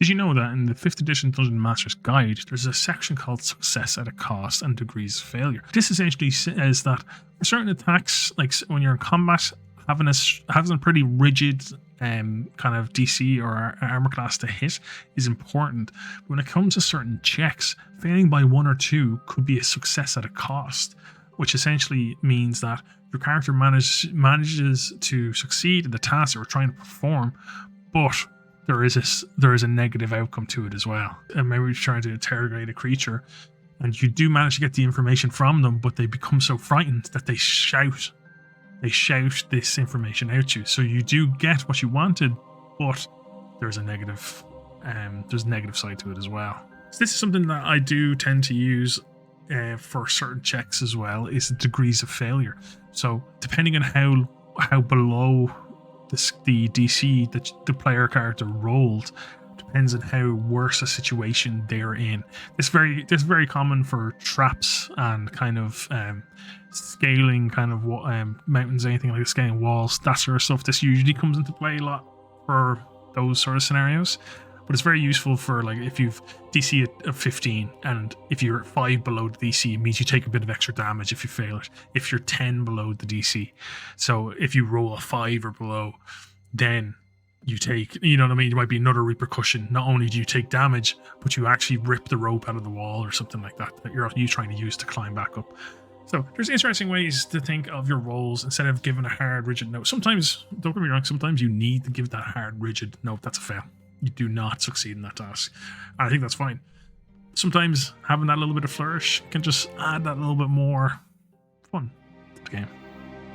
Did you know that in the 5th edition Dungeon Master's Guide, there's a section called Success at a Cost and Degrees of Failure? This essentially says that for certain attacks, like when you're in combat, having a pretty rigid kind of DC or armor class to hit is important. But when it comes to certain checks, failing by 1 or 2 could be a success at a cost, which essentially means that your character manages to succeed in the task you're trying to perform, but there is a negative outcome to it as well. And maybe you're trying to interrogate a creature, and you do manage to get the information from them, but they become so frightened that they shout this information out to you. So you do get what you wanted, but there's a negative side to it as well. So this is something that I do tend to use for certain checks as well, is the degrees of failure. So depending on how below the DC that the player character rolled, depends on how worse a situation they're in. This is very common for traps and kind of scaling kind of mountains, anything like scaling walls, that sort of stuff. This usually comes into play a lot for those sort of scenarios. But it's very useful for, like, if you've DC of 15 and if you're 5 below the DC, it means you take a bit of extra damage if you fail it. If you're 10 below the DC, so if you roll a 5 or below, then you take, you know what I mean? There might be another repercussion. Not only do you take damage, but you actually rip the rope out of the wall or something like that you're trying to use to climb back up. So there's interesting ways to think of your rolls instead of giving a hard, rigid note. Sometimes, don't get me wrong, sometimes you need to give that hard, rigid note. That's a fail. You do not succeed in that task. And I think that's fine. Sometimes having that little bit of flourish can just add that little bit more fun to the game.